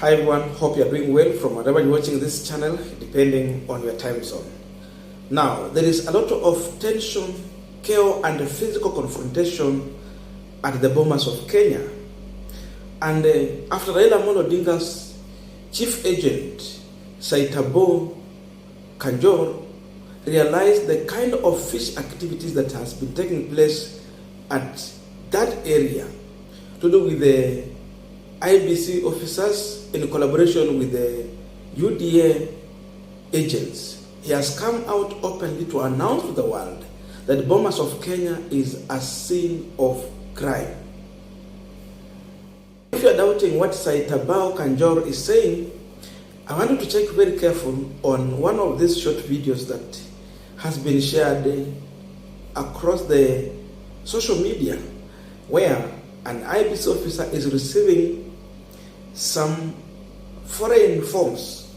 Hi everyone, hope you are doing well from wherever you're watching this channel, depending on your time zone. Now, there is a lot of tension, chaos and physical confrontation at the Bomas of Kenya. And after Raila Odinga's chief agent, Saitabao, Kanjory, realized the kind of fish activities that has been taking place at that area to do with the IEBC officers in collaboration with the UDA agents. He has come out openly to announce to the world that Bomas of Kenya is a scene of crime. If you are doubting what Saitabao Kanjory is saying, I want you to check very careful on one of these short videos that has been shared across the social media, where an IEBC officer is receiving some foreign forms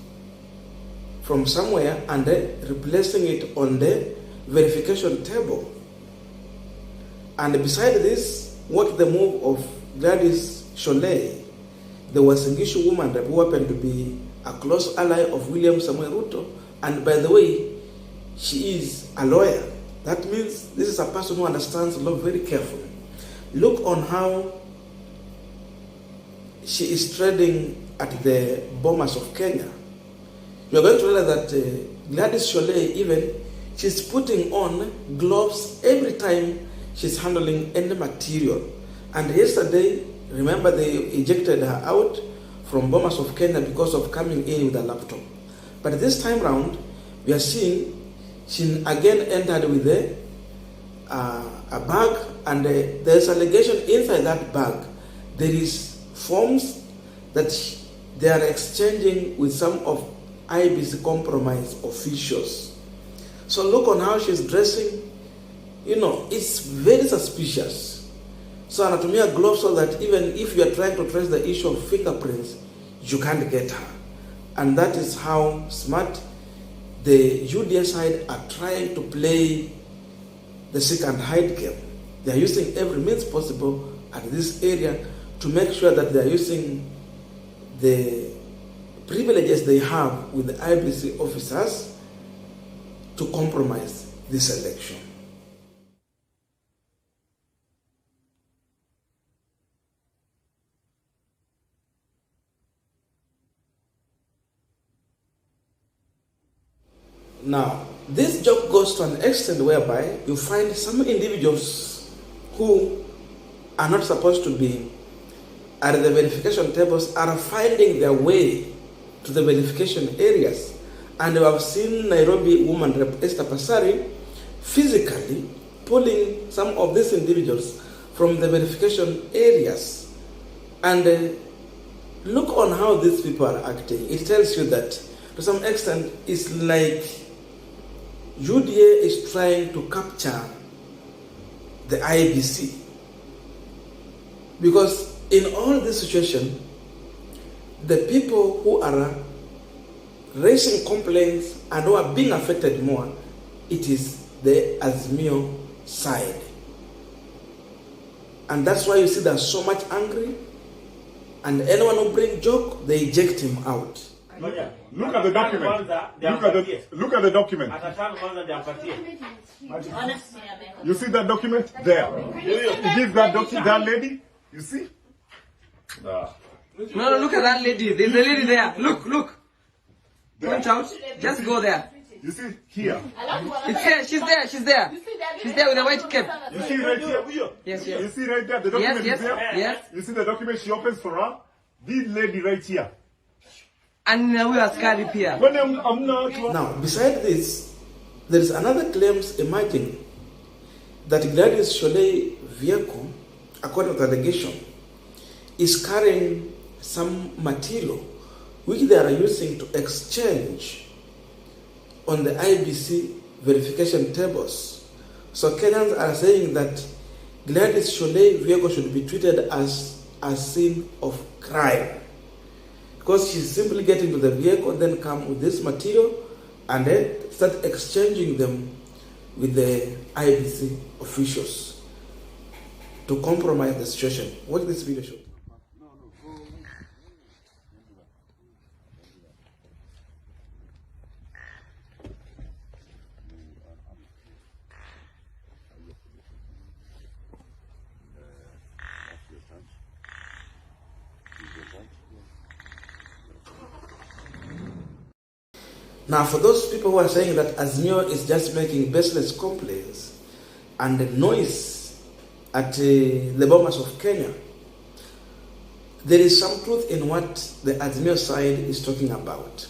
from somewhere and replacing it on the verification table. And beside this, what the move of Gladys Shollei, the Wasingishu woman who happened to be a close ally of William Samuel Ruto, and by the way, she is a lawyer. That means this is a person who understands law very carefully. Look on how she is trading at the Bomas of Kenya. You are going to realize that Gladys Shollei, even, she's putting on gloves every time she's handling any material. And yesterday, remember, they ejected her out from Bomas of Kenya because of coming in with a laptop. But this time round, we are seeing she again entered with a bag, and there's allegation inside that bag. There is forms that they are exchanging with some of IEBC compromise officials. So look on how she's dressing. You know, it's very suspicious. So anatumia gloves so that even if you are trying to trace the issue of fingerprints, you can't get her. And that is how smart the UDA side are trying to play the seek and hide game. They are using every means possible at this area to make sure that they are using the privileges they have with the IEBC officers to compromise this election. Now, this job goes to an extent whereby you find some individuals who are not supposed to be at the verification tables are finding their way to the verification areas. And we have seen Nairobi woman Rep. Esther Pasari physically pulling some of these individuals from the verification areas. And look on how these people are acting. It tells you that to some extent it's like UDA is trying to capture the IEBC. Because in all this situation, the people who are raising complaints and who are being affected more, it is the Azimio side. And that's why you see there's so much angry, and anyone who brings joke, they eject him out. Look at the document. Look at the document. You see that document there? Give that document, that lady. You see? No, look at that lady. There's a lady there. Look. Point out. Just go there. You see here? It's there. She's there. She's there with a white cap. You see right here? Yes. You see right there? The document is there? Yes. You see the document she opens for her? This lady right here. And we are scared here. Now, beside this, there is another claims emerging that Gladys Shollei vehicle, according to the allegation, is carrying some material which they are using to exchange on the IEBC verification tables. So Kenyans are saying that Gladys Shollei vehicle should be treated as a scene of crime, because she's simply getting to the vehicle, then come with this material and then start exchanging them with the IEBC officials to compromise the situation. Watch this video show. Now, for those people who are saying that Azimio is just making baseless complaints and noise at the Bomas of Kenya, there is some truth in what the Azimio side is talking about.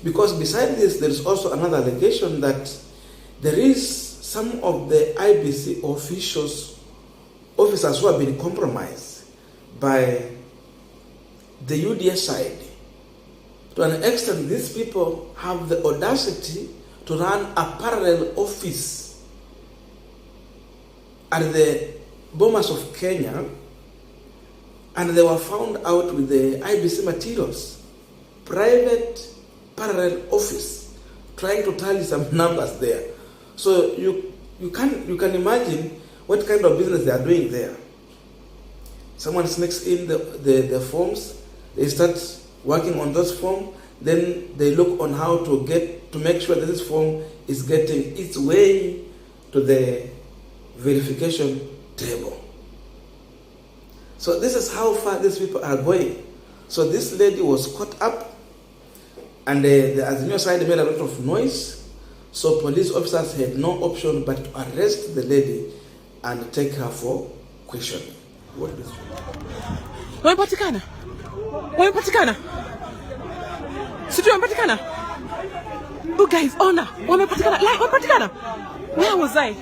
Because beside this, there is also another allegation that there is some of the IEBC officers who have been compromised by the UDA side. To an extent, these people have the audacity to run a parallel office at the Bomas of Kenya, and they were found out with the IEBC materials. Private parallel office, trying to tally some numbers there. So you can imagine what kind of business they are doing there. Someone sneaks in the forms, they start working on those forms, then they look on how to make sure that this form is getting its way to the verification table. So this is how far these people are going. So this lady was caught up, and the Azimio side made a lot of noise. So police officers had no option but to arrest the lady and take her for questioning. What is it? Wamepatikana? Wamepatikana? Sijui wamepatikana? You guys, honor. Wamepatikana? Like, wamepatikana? Where was I?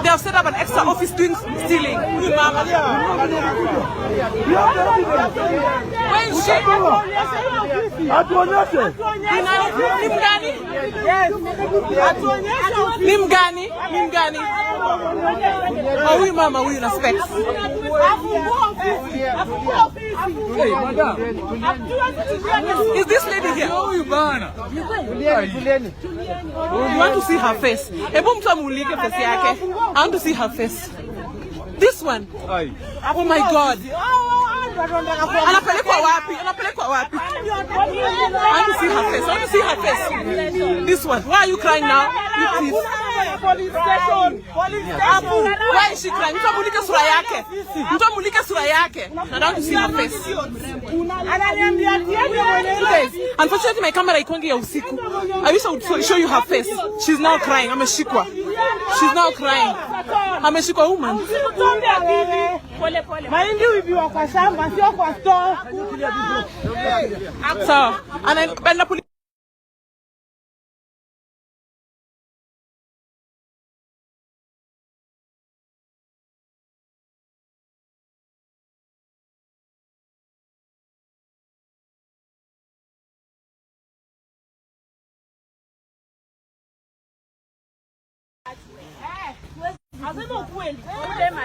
They have set up an extra office doing stealing. Where is she? Nimgani? Oh, we mama, we respect. Is this lady here? You want to see her face? I want to see her face. This one. Oh my God. Anapelekwa wapi? I want to see her face. This one. Why are you crying now? Police station. Why is she crying? Mtamulika sura yake. I want to see her face. Unfortunately, my camera ikongi ya usiku. I wish I would show you her face. She's now crying. Ameshikwa. She's now crying. Ameshikwa woman. So, and then the police.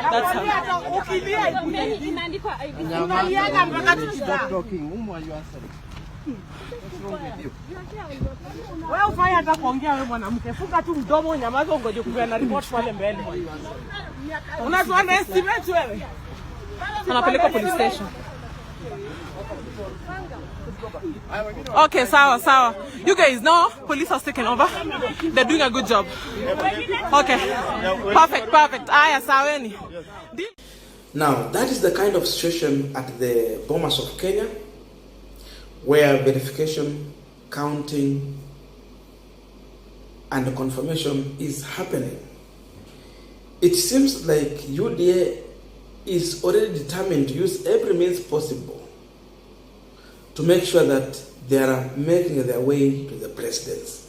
That's her. Well, fire hata kuongea wewe mwanamke. Funga tu mdomo, nyamaza ungoje kuwa na report pale mbele. Unazoona estimate wewe. Anapeleka police station. Okay, sawa. You guys know police has taken over. They're doing a good job. Okay. Perfect. Aya saweni. Now, that is the kind of situation at the Bomas of Kenya, where verification, counting, and confirmation is happening. It seems like UDA is already determined to use every means possible to make sure that they are making their way to the presidency.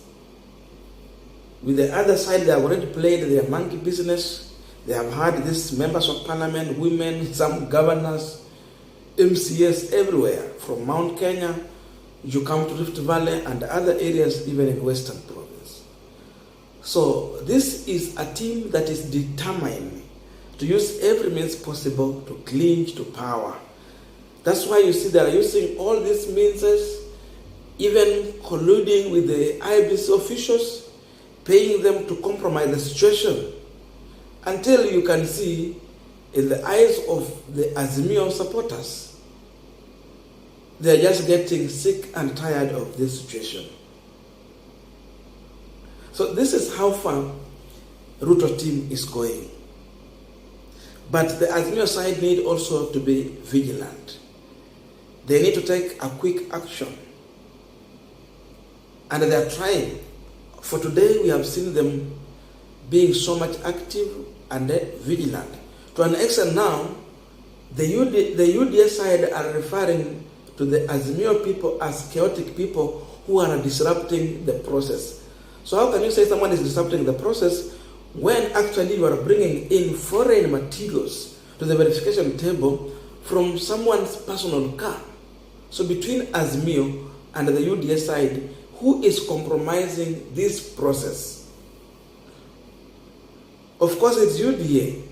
With the other side, they have already played their monkey business. They have had these members of parliament, women, some governors, MCS everywhere, from Mount Kenya, you come to Rift Valley and other areas, even in Western Province. So this is a team that is determined to use every means possible to clinch to power. That's why you see they are using all these means, even colluding with the IEBC officials, paying them to compromise the situation, until you can see in the eyes of the Azimio supporters, they are just getting sick and tired of this situation. So this is how far Ruto team is going. But the Azimio side need also to be vigilant. They need to take a quick action. And they are trying. For today, we have seen them being so much active and vigilant. To an extent now, the UDA side are referring to the Azimio people as chaotic people who are disrupting the process. So how can you say someone is disrupting the process when actually you are bringing in foreign materials to the verification table from someone's personal car? So between Azimio and the UDA side, who is compromising this process? Of course, it's UDA.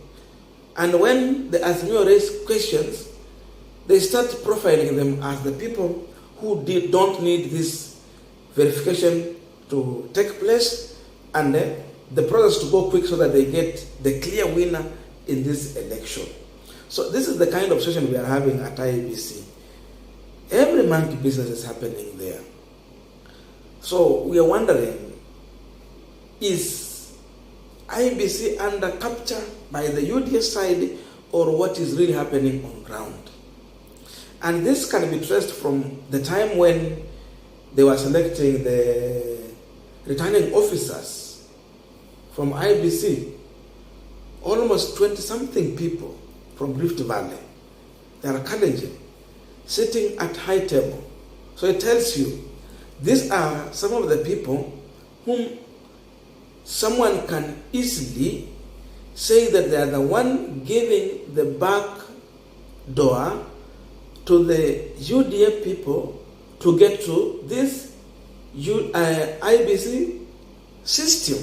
And when the Azimio raise questions, they start profiling them as the people who don't need this verification to take place and the process to go quick so that they get the clear winner in this election. So this is the kind of session we are having at IEBC. Every monkey business is happening there. So we are wondering, is IEBC under capture by the UDA side, or what is really happening on ground? And this can be traced from the time when they were selecting the returning officers from IEBC. Almost 20-something people from Rift Valley, they are challenging, sitting at high table. So it tells you, these are some of the people whom someone can easily say that they are the one giving the back door to the UDA people to get to this IEBC system.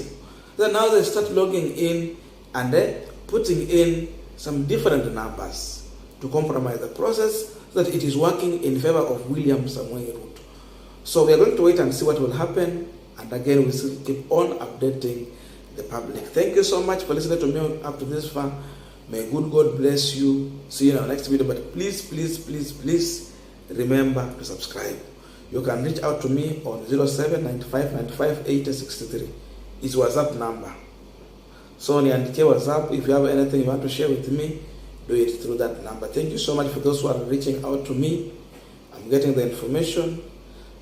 Then now they start logging in and putting in some different numbers to compromise the process so that it is working in favor of William Samuel Ruto. So we are going to wait and see what will happen, and again we still keep on updating the public. Thank you so much for listening to me up to this far. May good God bless you. See you in our next video, but please remember to subscribe. You can reach out to me on 0795958063. It's WhatsApp number. So niandikie WhatsApp if you have anything you want to share with me, do it through that number. Thank you so much for those who are reaching out to me. I'm getting the information.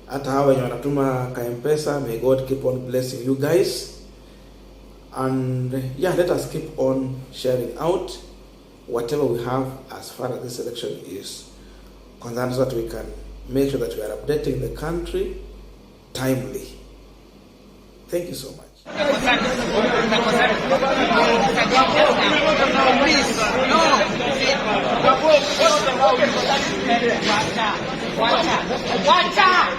Hata hawa wenye wanatuma ka-M-Pesa, may God keep on blessing you guys. And yeah, let us keep on sharing out whatever we have as far as this election is concerned, so that we can make sure that we are updating the country timely. Thank you so much. Watch out!